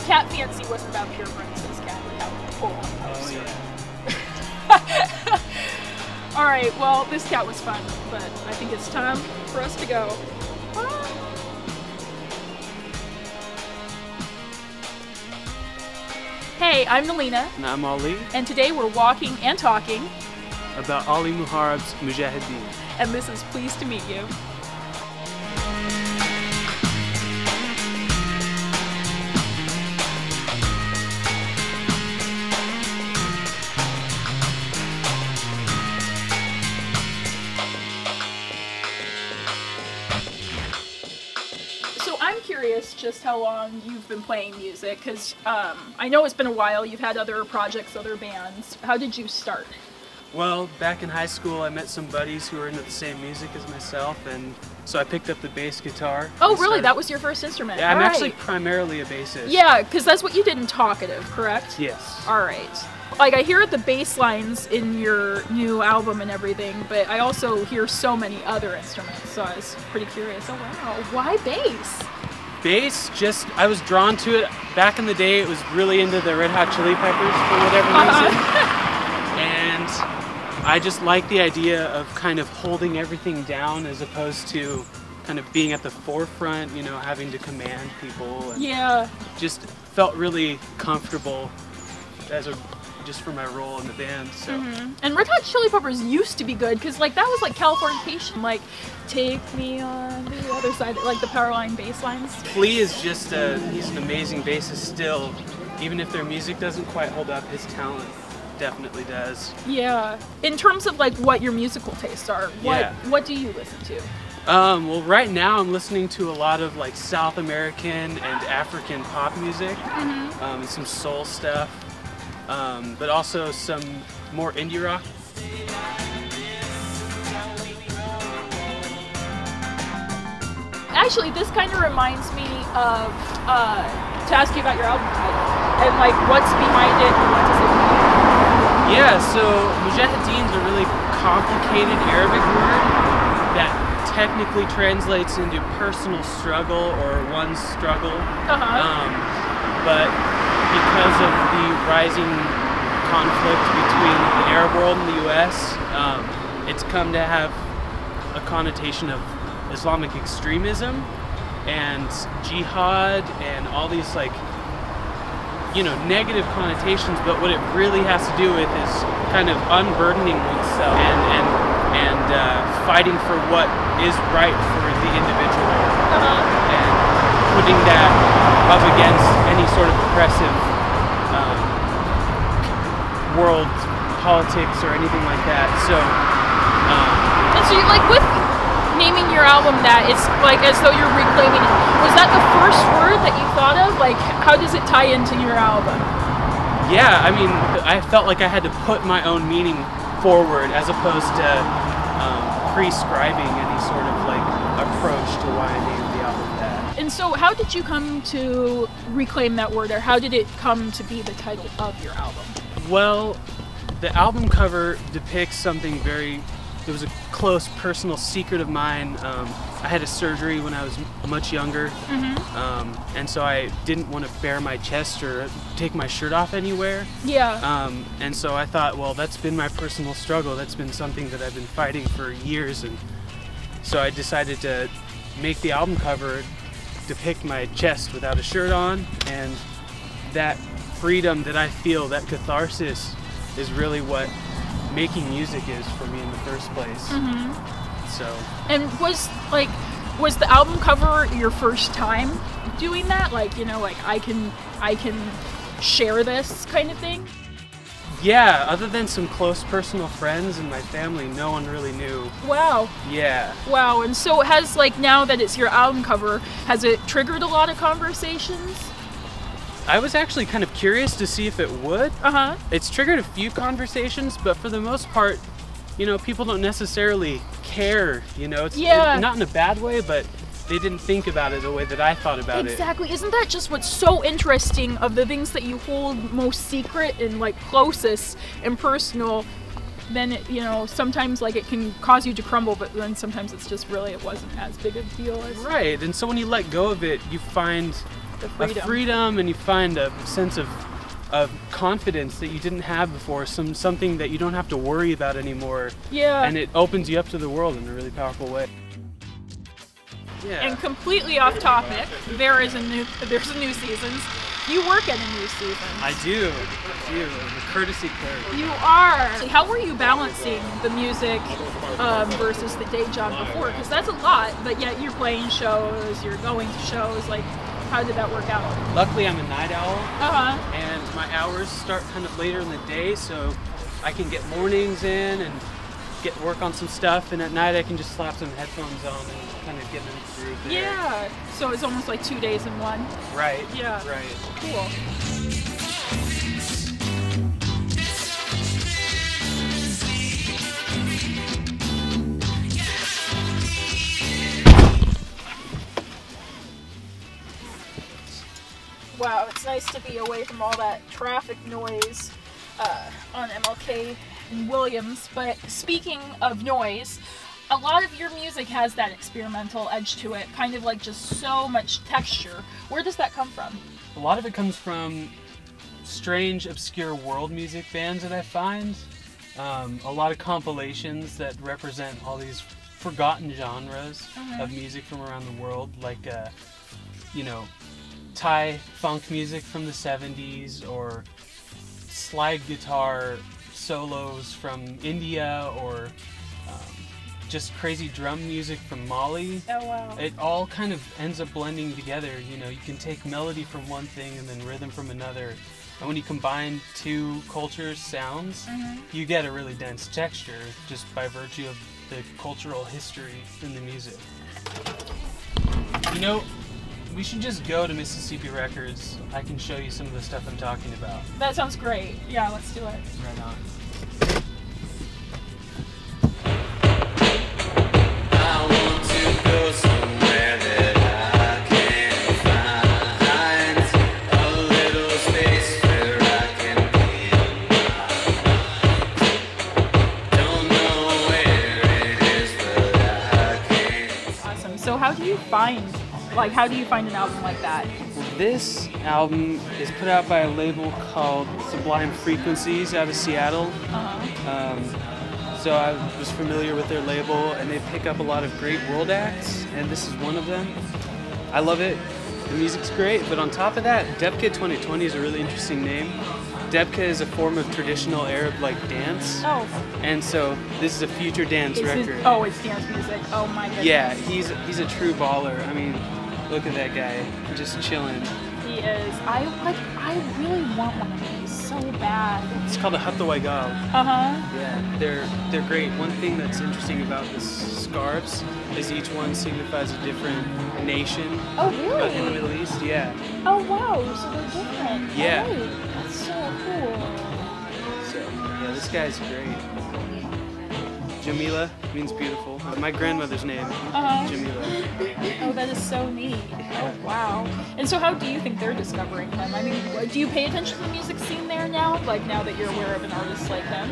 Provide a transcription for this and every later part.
Cat Fancy wasn't about pure brains. This cat would have a pull. Oh yeah. All right. Well, this cat was fun, but I think it's time for us to go. Bye. Hey, I'm Nalina. And I'm Ali. And today we're walking and talking About Ali Muhareb's Mujahadeen. And this is Pleased to Meet You. So I'm curious just how long you've been playing music, because I know it's been a while. You've had other projects, other bands. How did you start? Well, back in high school I met some buddies who were into the same music as myself, and so I picked up the bass guitar. Oh really? That was your first instrument? Yeah, I'm All actually right. primarily a bassist. Yeah, because that's what you did in Talkative, correct? Yes. Alright. Like, I hear the bass lines in your new album and everything, but I also hear so many other instruments, so I was pretty curious. Oh wow, why bass? Bass, I was drawn to it. Back in the day, it was really into the Red Hot Chili Peppers for whatever reason. And I just like the idea of kind of holding everything down as opposed to kind of being at the forefront, you know, having to command people. And yeah. just felt really comfortable just for my role in the band. So. And Red Hot Chili Peppers used to be good, because like that was like Californication, like take me on the other side, like the power line bass lines. Flea is he's an amazing bassist still. Even if their music doesn't quite hold up, his talent definitely does. Yeah. In terms of like what your musical tastes are, what do you listen to? Well, right now I'm listening to a lot of like South American and African pop music, and some soul stuff, but also some more indie rock. Actually, this kind of reminds me of to ask you about your album title and like what's behind it and what does it mean? Yeah, so Mujahadeen is a really complicated Arabic word that technically translates into personal struggle or one's struggle. But because of the rising conflict between the Arab world and the US, it's come to have a connotation of Islamic extremism and jihad and all these like, you know, negative connotations, but what it really has to do with is kind of unburdening oneself and fighting for what is right for the individual, and putting that up against any sort of oppressive world politics or anything like that. So, and so you're like with naming your album that, it's like as though you're reclaiming it. Was that the first word that you thought of? Like, how does it tie into your album? Yeah, I mean, I felt like I had to put my own meaning forward as opposed to prescribing any sort of like approach to why I named the album that. And so how did you come to reclaim that word, or how did it come to be the title of your album? Well, the album cover depicts something it was a close personal secret of mine. I had a surgery when I was much younger, and so I didn't want to bare my chest or take my shirt off anywhere. Yeah. And so I thought, well, that's been my personal struggle. That's been something that I've been fighting for years, and so I decided to make the album cover depict my chest without a shirt on, and that freedom that I feel, that catharsis, is really what making music is for me in the first place. So. And was the album cover your first time doing that? Like, you know, like I can share this kind of thing? Yeah, other than some close personal friends and my family, no one really knew. Wow. Yeah. Wow, and so has, like, now that it's your album cover, has it triggered a lot of conversations? I was actually kind of curious to see if it would. It's triggered a few conversations, but for the most part, you know, people don't necessarily care, you know? It's not in a bad way, but they didn't think about it the way that I thought about it. Exactly. Isn't that just what's so interesting of the things that you hold most secret and like closest and personal? Then it, you know, sometimes like it can cause you to crumble, but then sometimes it's just really, it wasn't as big a deal as. Right. And so when you let go of it, you find The freedom. A freedom, and you find a sense of confidence that you didn't have before, something that you don't have to worry about anymore. Yeah. And it opens you up to the world in a really powerful way. Yeah. And completely off topic, there's a new seasons. You work at a new season. I do. I'm a courtesy clerk. You are. How were you balancing the music versus the day job before? Because that's a lot, but yet you're playing shows, you're going to shows. Like, how did that work out? Luckily, I'm a night owl, and my hours start kind of later in the day, so I can get mornings in and get work on some stuff, and at night I can just slap some headphones on and kind of get them through there. Yeah, so it's almost like 2 days in one. Right. Yeah. Right. Cool. Wow, it's nice to be away from all that traffic noise on MLK and Williams. But speaking of noise, a lot of your music has that experimental edge to it, kind of like just so much texture. Where does that come from? A lot of it comes from strange, obscure world music bands that I find. A lot of compilations that represent all these forgotten genres of music from around the world, like, Thai funk music from the 70s, or slide guitar solos from India, or just crazy drum music from Mali. Oh, wow. It all kind of ends up blending together. You can take melody from one thing and then rhythm from another. And when you combine two cultures' sounds, you get a really dense texture just by virtue of the cultural history in the music. We should just go to Mississippi Records. I can show you some of the stuff I'm talking about. That sounds great. Yeah, let's do it. Right on. I want to go somewhere that I can find a little space where I can be. Don't know where it is, but I can. Awesome. So how do you find an album like that? This album is put out by a label called Sublime Frequencies out of Seattle. So I was familiar with their label, and they pick up a lot of great world acts, and this is one of them. I love it. The music's great, but on top of that, Debka 2020 is a really interesting name. Debka is a form of traditional Arab-like dance. Oh. And so this is a future dance record. It's dance music. Oh my goodness. Yeah, he's a true baller. I mean, look at that guy, just chilling. He is. I really want one of these so bad. It's called a Hatawaigal. Yeah, they're great. One thing that's interesting about the scarves is each one signifies a different nation. Oh, really? In the Middle East, yeah. Oh, wow. So they're different. Yeah. Oh, that's so cool. So, yeah, this guy's great. Jamila means beautiful. My grandmother's name, Jamila. Oh, that is so neat. Oh, wow. And so how do you think they're discovering him? I mean, do you pay attention to the music scene there now? Like, now that you're aware of an artist like him?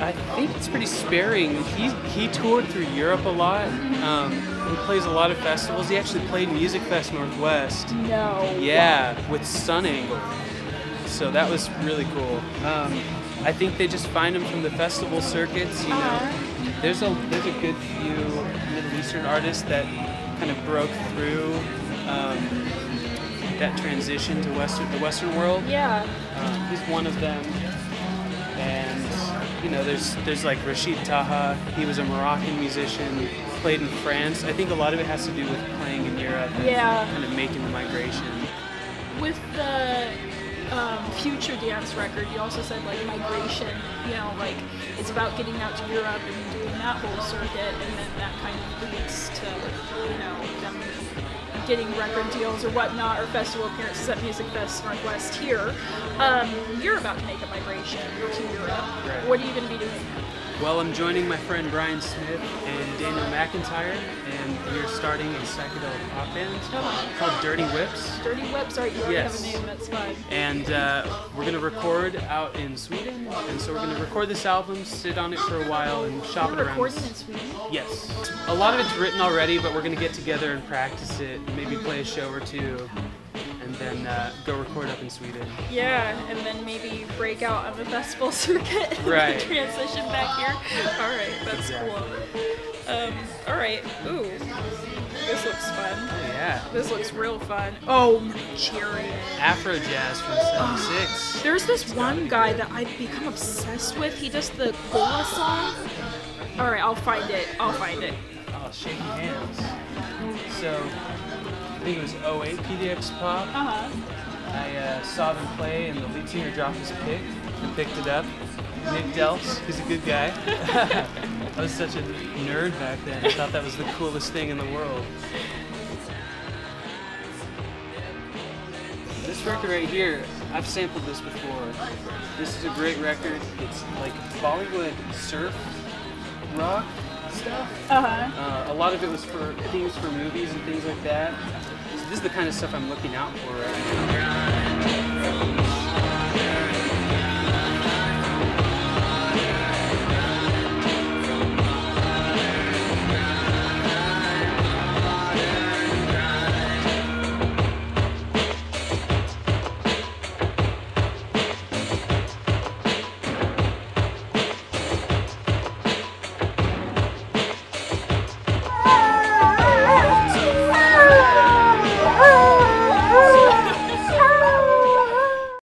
I think it's pretty sparing. He toured through Europe a lot. He plays a lot of festivals. He actually played Music Fest Northwest. No. Yeah, with Sunning. So that was really cool. I think they just find him from the festival circuits, There's a good few Middle Eastern artists that kind of broke through that transition to the Western world. Yeah. He's one of them. And there's like Rashid Taha. He was a Moroccan musician, played in France. I think a lot of it has to do with playing in Europe and kind of making the migration. With the future dance record, you also said like migration, like it's about getting out to Europe and doing that whole circuit, and then that kind of leads to them getting record deals or whatnot, or festival appearances at Music Fest Northwest here. You're about to make a migration to Europe. Right. What are you going to be doing? Well, I'm joining my friend Brian Smith and Daniel McIntyre, and we're starting a psychedelic pop band called Dirty Whips. Dirty Whips, right? You already have a name, that's fine. And we're going to record out in Sweden, and so we're going to record this album, sit on it for a while, and shop it around. You're recording in Sweden? Yes. A lot of it's written already, but we're going to get together and practice it, maybe play a show or two. then go record up in Sweden. Yeah, and then maybe break out on the festival circuit and Right. transition back here. All right, that's Exactly. cool. All right. Ooh, this looks fun. Oh, yeah. This looks real fun. Oh, Nigerian. Afro jazz from '76. There's this one guy that I've become obsessed with. He does the Kola song. All right, I'll find it. Oh, shaking hands. So, I think it was '08 PDX Pop. I saw them play, and the lead singer dropped his pick and picked it up. Nick Delps, he's a good guy. I was such a nerd back then. I thought that was the coolest thing in the world. This record right here, I've sampled this before. This is a great record. It's like Bollywood surf rock stuff. A lot of it was for themes for movies and things like that. So this is the kind of stuff I'm looking out for right now.